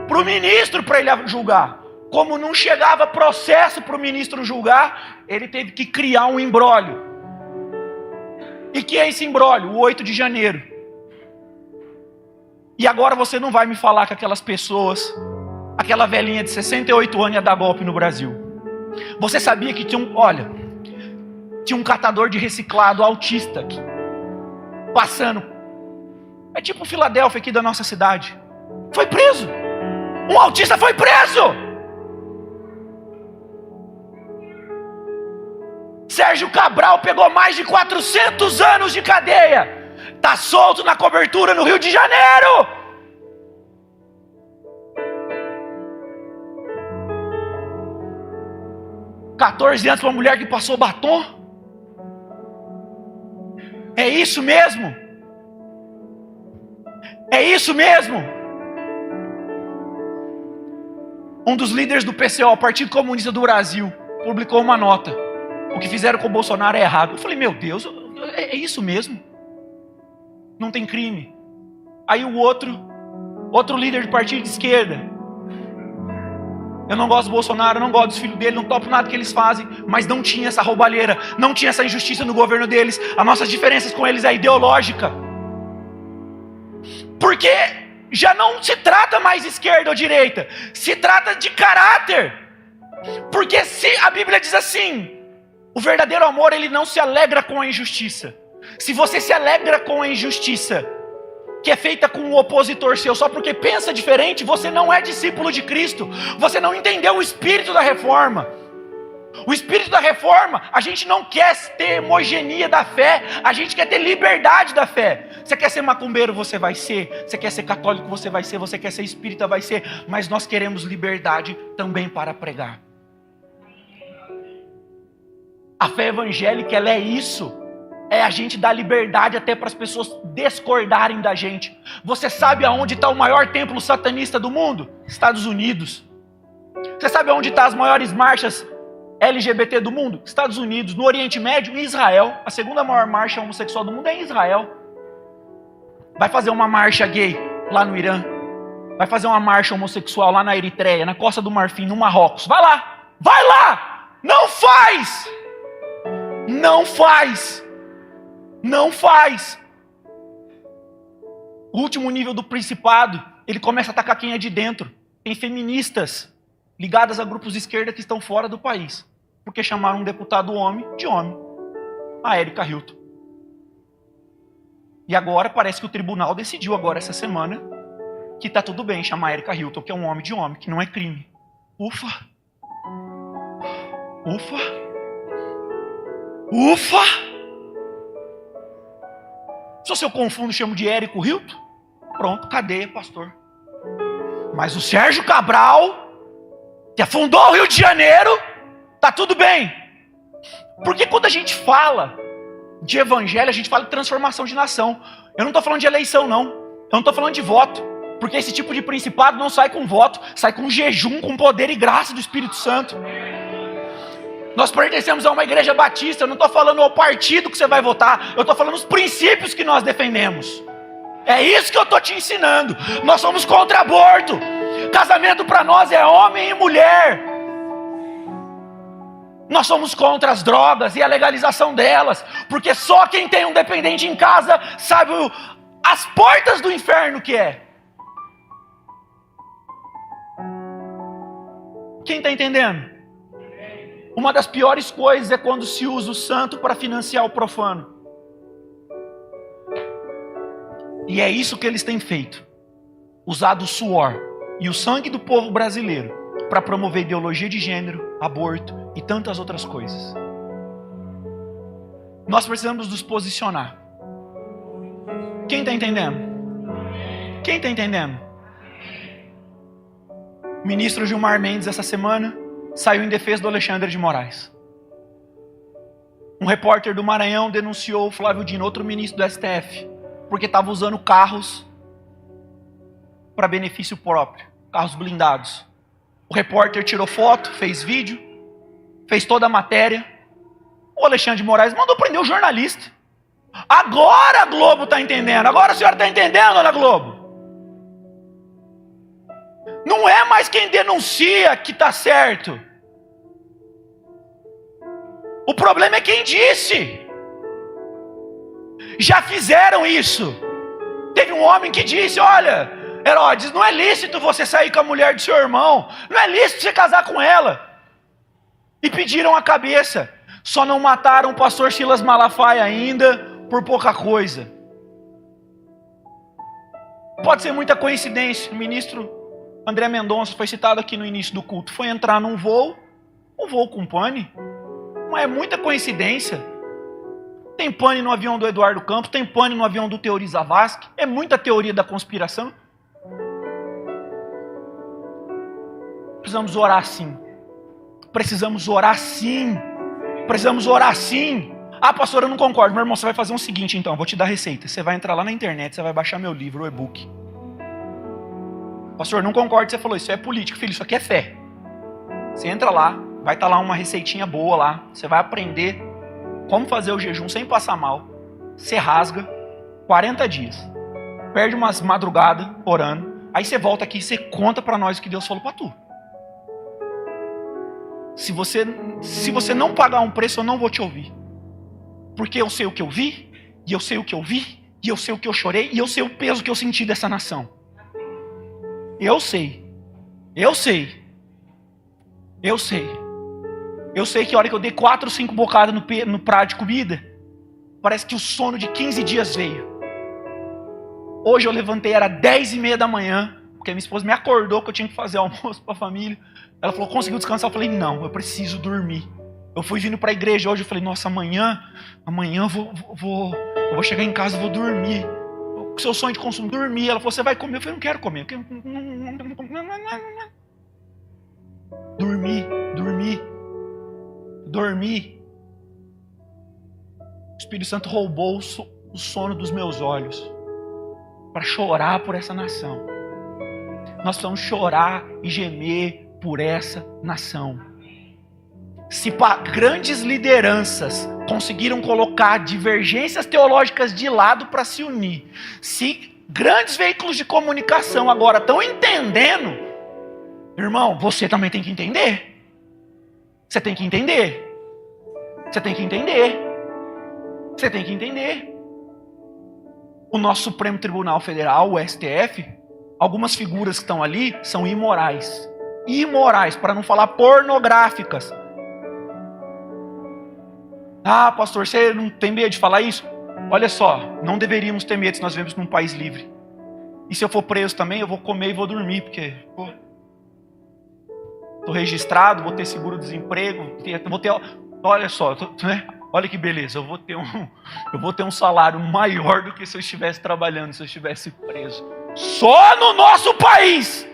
A: pro ministro para ele julgar. Como não chegava processo para o ministro julgar, ele teve que criar um imbróglio. E que é esse imbróglio? O 8 de janeiro. E agora você não vai me falar que aquelas pessoas, aquela velhinha de 68 anos ia dar golpe no Brasil. Você sabia que tinha um catador de reciclado autista aqui, passando. É tipo Filadélfia aqui da nossa cidade. Foi preso. Um autista foi preso. Sérgio Cabral pegou mais de 400 anos de cadeia. Está solto na cobertura no Rio de Janeiro. $14 anos para uma mulher que passou batom. É isso mesmo? É isso mesmo? Um dos líderes do PCO, Partido Comunista do Brasil, publicou uma nota. O que fizeram com o Bolsonaro é errado. Eu falei: meu Deus, é isso mesmo? Não tem crime. Aí o outro líder de partido de esquerda, Eu não gosto do Bolsonaro, eu não gosto dos filhos dele, não topo nada que eles fazem, mas não tinha essa roubalheira, não tinha essa injustiça no governo deles. As nossas diferenças com eles é ideológica. Porque já não se trata mais de esquerda ou direita, se trata de caráter. Porque se a Bíblia diz assim, o verdadeiro amor, ele não se alegra com a injustiça. Se você se alegra com a injustiça que é feita com um opositor seu só porque pensa diferente, você não é discípulo de Cristo. Você não entendeu o espírito da reforma. O espírito da reforma, a gente não quer ter homogeneia da fé, a gente quer ter liberdade da fé. Você quer ser macumbeiro, você vai ser. Você quer ser católico, você vai ser. Você quer ser espírita, vai ser. Mas nós queremos liberdade também para pregar. A fé evangélica, ela é isso. É a gente dar liberdade até para as pessoas discordarem da gente. Você sabe aonde está o maior templo satanista do mundo? Estados Unidos. Você sabe aonde estão as maiores marchas LGBT do mundo? Estados Unidos. No Oriente Médio, em Israel. A segunda maior marcha homossexual do mundo é em Israel. Vai fazer uma marcha gay lá no Irã. Vai fazer uma marcha homossexual lá na Eritreia, na Costa do Marfim, no Marrocos. Vai lá! Vai lá! Não faz! Não faz! Não faz! O último nível do principado, ele começa a atacar quem é de dentro. Tem feministas ligadas a grupos de esquerda que estão fora do país, porque chamaram um deputado homem de homem, a Érica Hilton. E agora parece que o tribunal decidiu agora essa semana que tá tudo bem chamar a Érica Hilton, que é um homem de homem, que não é crime. Ufa! Ufa! Ufa! Se eu confundo, chamo de Érico Hilton, pronto, cadeia, pastor. Mas o Sérgio Cabral, que afundou o Rio de Janeiro, tá tudo bem. Porque quando a gente fala de evangelho, a gente fala de transformação de nação. Eu não estou falando de eleição, não. Eu não estou falando de voto. Porque esse tipo de principado não sai com voto, sai com jejum, com poder e graça do Espírito Santo. Nós pertencemos a uma igreja batista, eu não estou falando ao partido que você vai votar, eu estou falando os princípios que nós defendemos. É isso que eu estou te ensinando. Nós somos contra aborto. Casamento para nós é homem e mulher. Nós somos contra as drogas e a legalização delas, porque só quem tem um dependente em casa sabe as portas do inferno que é. Quem está entendendo? Uma das piores coisas é quando se usa o santo para financiar o profano. E é isso que eles têm feito. Usado o suor e o sangue do povo brasileiro para promover ideologia de gênero, aborto e tantas outras coisas. Nós precisamos nos posicionar. Quem está entendendo? Quem está entendendo? O ministro Gilmar Mendes, essa semana, saiu em defesa do Alexandre de Moraes. Um repórter do Maranhão denunciou o Flávio Dino, outro ministro do STF, porque estava usando carros para benefício próprio, carros blindados. O repórter tirou foto, fez vídeo, fez toda a matéria. O Alexandre de Moraes mandou prender o jornalista. Agora a Globo está entendendo. Agora a senhora está entendendo, dona Globo? Não é mais quem denuncia que está certo. O problema é quem disse. Já fizeram isso. Teve um homem que disse, olha, Herodes, não é lícito você sair com a mulher do seu irmão. Não é lícito você casar com ela. E pediram a cabeça. Só não mataram o pastor Silas Malafaia ainda por pouca coisa. Pode ser muita coincidência. O ministro André Mendonça foi citado aqui no início do culto. Foi entrar num voo, um voo com pane. Não é muita coincidência. Tem pane no avião do Eduardo Campos, tem pane no avião do Teori Zavascki. É muita teoria da conspiração. Precisamos orar sim. Precisamos orar sim. Precisamos orar sim. Ah, pastor, eu não concordo. Meu irmão, você vai fazer o seguinte então, eu vou te dar a receita. Você vai entrar lá na internet, você vai baixar meu livro, o e-book. Pastor, não concordo, você falou, isso é política, filho, isso aqui é fé. Você entra lá, vai estar lá uma receitinha boa lá, você vai aprender como fazer o jejum sem passar mal. Você rasga 40 dias. Perde umas madrugadas orando. Aí você volta aqui e você conta para nós o que Deus falou para tu. Se você não pagar um preço, eu não vou te ouvir. Porque eu sei o que eu vi, e eu sei o que eu vi, e eu sei o que eu chorei, e eu sei o peso que eu senti dessa nação. Eu sei. Eu sei. Eu sei. Eu sei que a hora que eu dei 4 ou 5 bocadas no prato de comida, parece que o sono de 15 dias veio. Hoje eu levantei, era 10h30 da manhã, porque minha esposa me acordou que eu tinha que fazer almoço para a família. Ela falou, conseguiu descansar? Eu falei, não, eu preciso dormir. Eu fui vindo para a igreja hoje, eu falei, nossa, amanhã eu vou chegar em casa e vou dormir. O seu sonho de consumo, dormir. Ela falou, você vai comer? Eu falei, não quero comer. Dormi. O Espírito Santo roubou o sono dos meus olhos para chorar por essa nação. Nós precisamos chorar e gemer por essa nação. Se grandes lideranças conseguiram colocar divergências teológicas de lado para se unir, se grandes veículos de comunicação agora estão entendendo, irmão, você também tem que entender. Você tem que entender. Você tem que entender. Você tem que entender. O nosso Supremo Tribunal Federal, o STF, algumas figuras que estão ali são imorais. Imorais, para não falar pornográficas. Ah, pastor, você não tem medo de falar isso? Olha só, não deveríamos ter medo se nós vivemos num país livre. E se eu for preso também, eu vou comer e vou dormir, porque estou registrado, vou ter seguro-desemprego, vou ter, olha só, né? Olha que beleza, eu vou ter um salário maior do que se eu estivesse trabalhando, se eu estivesse preso. Só no nosso país!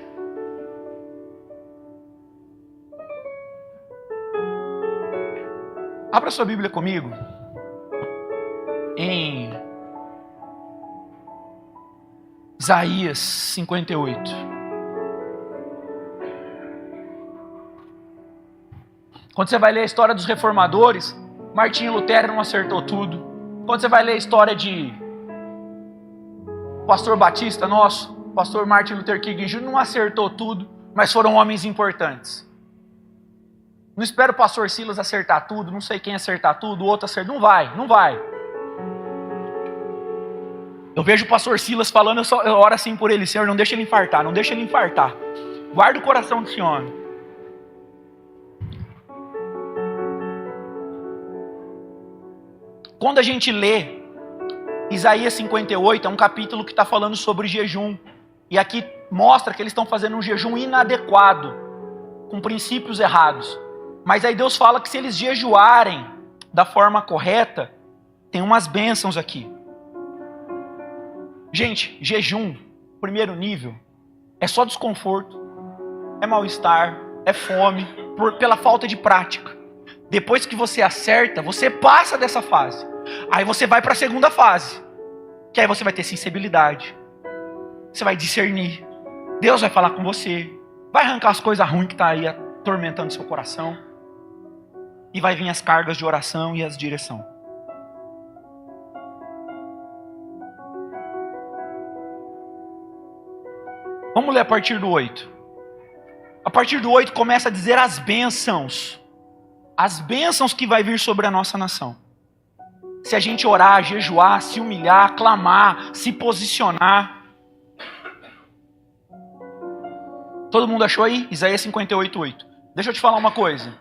A: Abra sua Bíblia comigo em Isaías 58. Quando você vai ler a história dos reformadores, Martinho Lutero não acertou tudo. Quando você vai ler a história de pastor Batista nosso, pastor Martin Luther King Jr. não acertou tudo, mas foram homens importantes. Não espero o pastor Silas acertar tudo, não sei quem acertar tudo, o outro acertar, não vai. Eu vejo o pastor Silas falando, eu oro assim por ele, Senhor, não deixa ele infartar. Guarda o coração desse homem. Quando a gente lê Isaías 58, é um capítulo que está falando sobre jejum. E aqui mostra que eles estão fazendo um jejum inadequado, com princípios errados. Mas aí Deus fala que se eles jejuarem da forma correta, tem umas bênçãos aqui. Gente, jejum, primeiro nível, é só desconforto, é mal-estar, é fome, pela falta de prática. Depois que você acerta, você passa dessa fase. Aí você vai para a segunda fase, que aí você vai ter sensibilidade. Você vai discernir. Deus vai falar com você. Vai arrancar as coisas ruins que estão aí atormentando seu coração. E vai vir as cargas de oração e as direção. Vamos ler a partir do 8. A partir do 8 começa a dizer as bênçãos. As bênçãos que vai vir sobre a nossa nação. Se a gente orar, jejuar, se humilhar, clamar, se posicionar. Todo mundo achou aí? Isaías 58, 8. Deixa eu te falar uma coisa.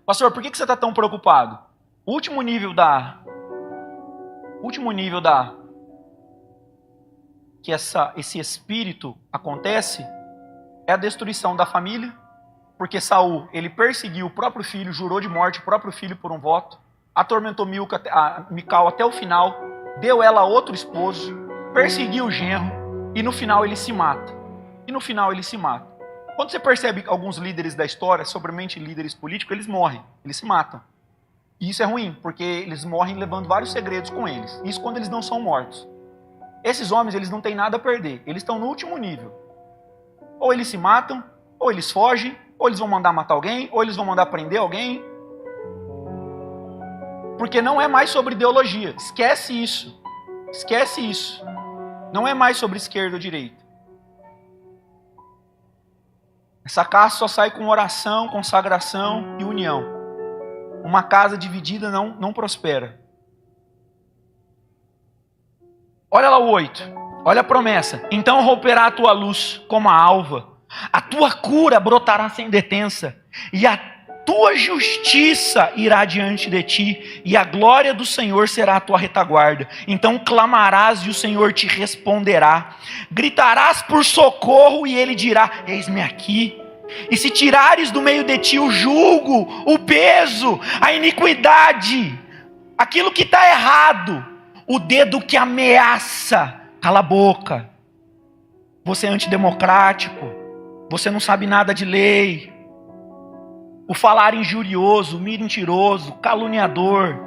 A: Pastor, por que você está tão preocupado? O último nível que esse espírito acontece é a destruição da família, porque Saul, ele perseguiu o próprio filho, jurou de morte o próprio filho por um voto, atormentou Mical até o final, deu ela a outro esposo, perseguiu o genro, e no final ele se mata. Quando você percebe alguns líderes da história, sobremente líderes políticos, eles morrem, eles se matam. E isso é ruim, porque eles morrem levando vários segredos com eles. Isso quando eles não são mortos. Esses homens, eles não têm nada a perder. Eles estão no último nível. Ou eles se matam, ou eles fogem, ou eles vão mandar matar alguém, ou eles vão mandar prender alguém. Porque não é mais sobre ideologia. Esquece isso. Não é mais sobre esquerda ou direita. Essa casa só sai com oração, consagração e união. Uma casa dividida não prospera. Olha lá o 8. Olha a promessa. Então romperá a tua luz como a alva. A tua cura brotará sem detença. E a tua justiça irá diante de ti. E a glória do Senhor será a tua retaguarda. Então clamarás e o Senhor te responderá. Gritarás por socorro e ele dirá: eis-me aqui. E se tirares do meio de ti o jugo, o peso, a iniquidade, aquilo que está errado, o dedo que ameaça, cala a boca. Você é antidemocrático, você não sabe nada de lei. O falar injurioso, mentiroso, caluniador.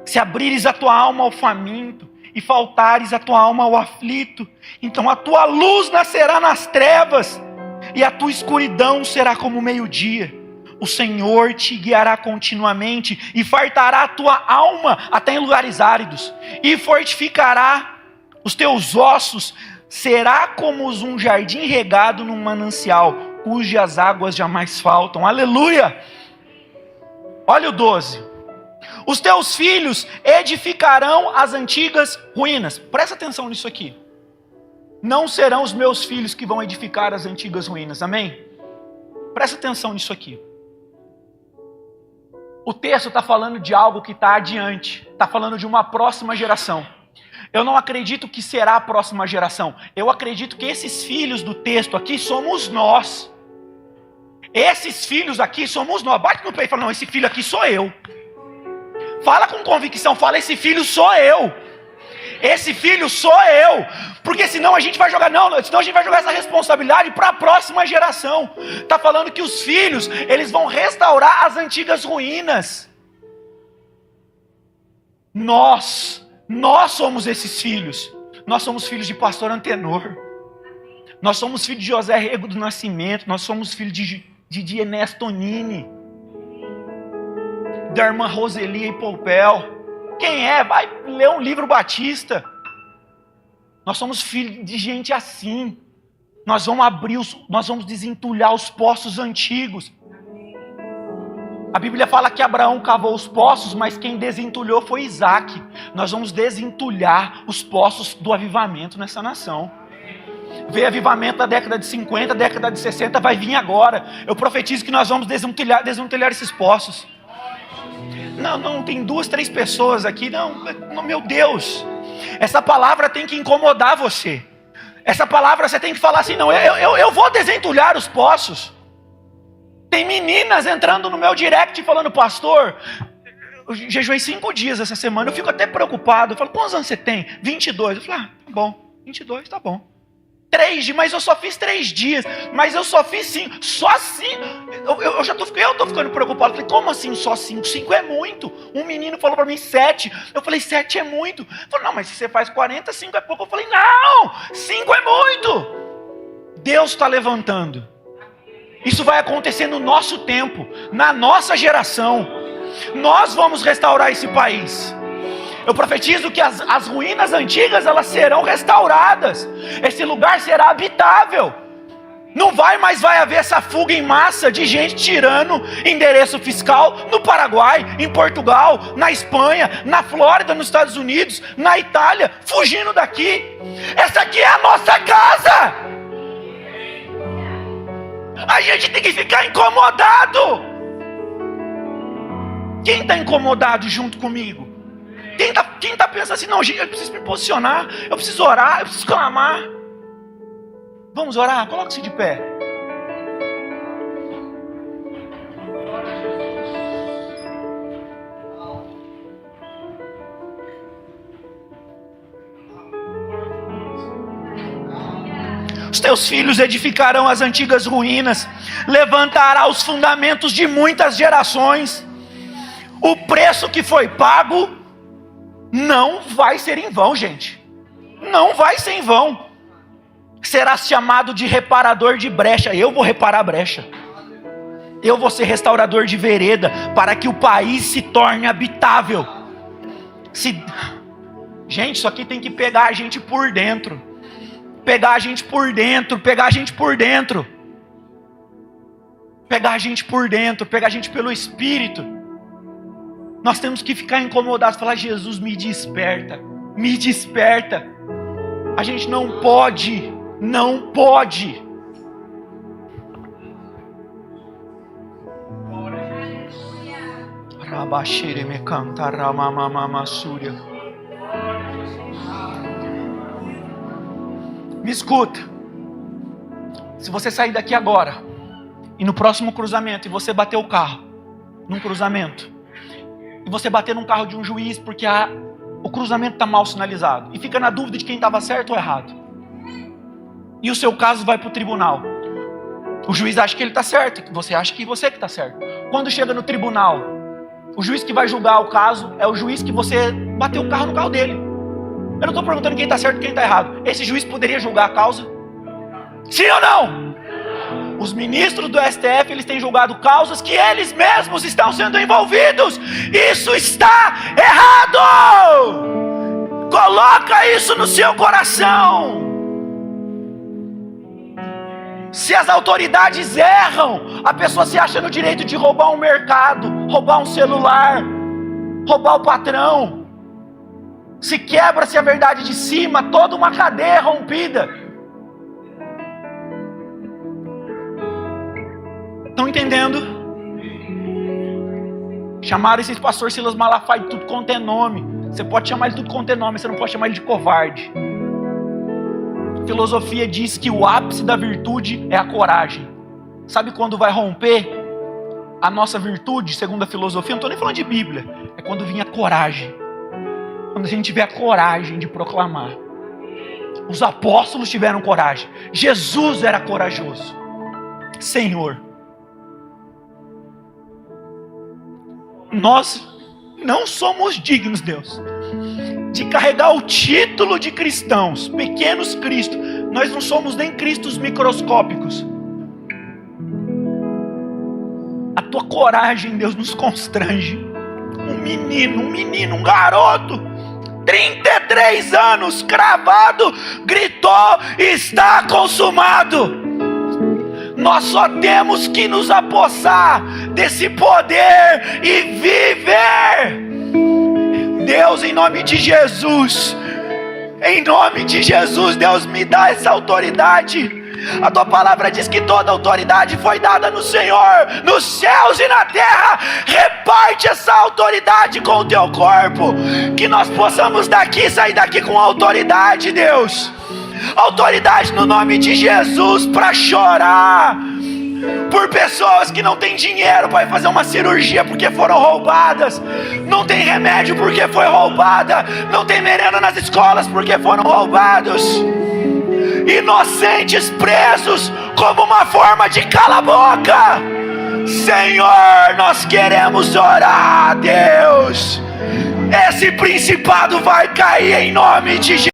A: Se abrires a tua alma ao faminto e faltares a tua alma ao aflito, então a tua luz nascerá nas trevas e a tua escuridão será como o meio-dia. O Senhor te guiará continuamente e fartará a tua alma até em lugares áridos e fortificará os teus ossos. Será como um jardim regado num manancial, cujas águas jamais faltam. Aleluia! Olha o 12. Os teus filhos edificarão as antigas ruínas. Presta atenção nisso aqui. Não serão os meus filhos que vão edificar as antigas ruínas, amém? Presta atenção nisso aqui. O texto está falando de algo que está adiante, está falando de uma próxima geração. Eu não acredito que será a próxima geração, eu acredito que esses filhos do texto aqui somos nós. Esses filhos aqui somos nós. Bate no peito e fala: não, esse filho aqui sou eu. Fala com convicção, fala: esse filho sou eu. Esse filho sou eu. Porque senão a gente vai jogar, senão a gente vai jogar essa responsabilidade para a próxima geração. Está falando que os filhos, eles vão restaurar as antigas ruínas. Nós somos esses filhos. Nós somos filhos de pastor Antenor. Nós somos filhos de José Rego do Nascimento. Nós somos filhos de Ernesto Nini, da irmã Roseli e Poupel. Quem é? Vai ler um livro Batista. Nós somos filhos de gente assim. Nós vamos desentulhar os poços antigos. A Bíblia fala que Abraão cavou os poços, mas quem desentulhou foi Isaac. Nós vamos desentulhar os poços do avivamento nessa nação. Veio avivamento da década de 50, década de 60, vai vir agora. Eu profetizo que nós vamos desentulhar esses poços. Não, tem 2, 3 pessoas aqui. Não, meu Deus. Essa palavra tem que incomodar você. Essa palavra você tem que falar assim: não, eu vou desentulhar os poços. Tem meninas entrando no meu direct falando: pastor, eu jejuei 5 dias essa semana, eu fico até preocupado. Eu falo: quantos anos você tem? 22. Eu falo: tá bom, 22, tá bom. 3 dias, mas eu só fiz 3 dias, mas eu só fiz 5, só 5, eu tô ficando preocupado. Eu falei: como assim só 5? 5 é muito. Um menino falou para mim 7, eu falei: 7 é muito. Ele falou: não, mas se você faz 40, 5 é pouco. Eu falei: não, 5 é muito. Deus está levantando, isso vai acontecer no nosso tempo, na nossa geração. Nós vamos restaurar esse país. Eu profetizo que as ruínas antigas, elas serão restauradas. Esse lugar será habitável. Não vai haver essa fuga em massa de gente tirando endereço fiscal no Paraguai, em Portugal, na Espanha, na Flórida, nos Estados Unidos, na Itália, fugindo daqui. Essa aqui é a nossa casa. A gente tem que ficar incomodado. Quem está incomodado junto comigo? Quem tá pensando assim: não, gente, eu preciso me posicionar, eu preciso orar, eu preciso clamar. Vamos orar? Coloque-se de pé. Os teus filhos edificarão as antigas ruínas, levantará os fundamentos de muitas gerações. O preço que foi pago não vai ser em vão, gente. Não vai ser em vão. Será chamado de reparador de brecha. Eu vou reparar a brecha. Eu vou ser restaurador de vereda, para que o país se torne habitável. Gente, isso aqui tem que pegar a gente por dentro. Pegar a gente por dentro. Pegar a gente por dentro. pegar a gente por dentro, pegar a gente pelo Espírito. Nós temos que ficar incomodados, falar: Jesus, me desperta, me desperta. A gente não pode. Me escuta. Se você sair daqui agora e no próximo cruzamento e você bater o carro num cruzamento e você bater num carro de um juiz porque o cruzamento está mal sinalizado e fica na dúvida de quem estava certo ou errado, e o seu caso vai para o tribunal, o juiz acha que ele está certo, você acha que você que está certo. Quando chega no tribunal, o juiz que vai julgar o caso é o juiz que você bateu o carro no carro dele. Eu não estou perguntando quem está certo e quem está errado. Esse juiz poderia julgar a causa? Sim ou não? Os ministros do STF, eles têm julgado causas que eles mesmos estão sendo envolvidos. Isso está errado! Coloca isso no seu coração. Se as autoridades erram, a pessoa se acha no direito de roubar um mercado, roubar um celular, roubar o patrão. Se quebra-se a verdade de cima, toda uma cadeia é rompida. Estão entendendo? Chamaram esse pastor Silas Malafaia de tudo quanto é nome. Você pode chamar ele de tudo quanto é nome, você não pode chamar ele de covarde. A filosofia diz que o ápice da virtude é a coragem. Sabe quando vai romper a nossa virtude, segundo a filosofia? Não estou nem falando de Bíblia. É quando vinha a coragem. Quando a gente tiver a coragem de proclamar. Os apóstolos tiveram coragem. Jesus era corajoso. Senhor, nós não somos dignos, Deus, de carregar o título de cristãos, pequenos Cristo. Nós não somos nem Cristos microscópicos. A tua coragem, Deus, nos constrange. Um menino, um garoto, 33 anos, cravado, gritou: está consumado. Nós só temos que nos apossar desse poder e viver. Deus, em nome de Jesus, Deus, me dá essa autoridade. A tua palavra diz que toda autoridade foi dada no Senhor, nos céus e na terra. Reparte essa autoridade com o teu corpo, que nós possamos sair daqui com autoridade, Deus. Autoridade no nome de Jesus, para chorar por pessoas que não têm dinheiro para fazer uma cirurgia porque foram roubadas, não tem remédio porque foi roubada, não tem merenda nas escolas porque foram roubados, inocentes presos como uma forma de cala a boca. Senhor, nós queremos orar, Deus. Esse principado vai cair em nome de Jesus.